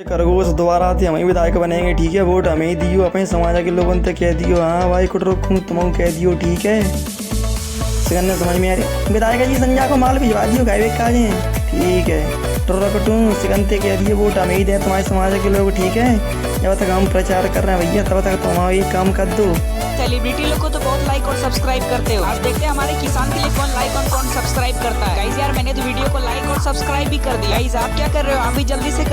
खरगोश दोबारा आते हमें विधायक बनेंगे, ठीक है। वोट हमें ही दियो, अपने समाज के लोगों तक कह दियो। हाँ भाई कुट रखूँ तुम कह दियो, ठीक है। सिकन्ने समझ में आ रही विधायक जी, संजय को माल भिजवा दियो, गाय काजे, ठीक है। टुर्रकटू सिकंते कह दिए वोट हमें ही दें तुम्हारे समाज के लोग, ठीक है। जब तक हम प्रचार कर रहे हैं भैया तब तक तुम ये काम कर दो। सेलिब्रिटी लोग को तो बहुत लाइक और सब्सक्राइब करते हो, आज देखते हैं हमारे किसान के लिए कौन लाइक और कौन सब्सक्राइब करता है। गाइस यार मैंने तो वीडियो को लाइक और सब्सक्राइब भी कर दिया। गाइस आप क्या कर रहे हो, आप भी जल्दी से कर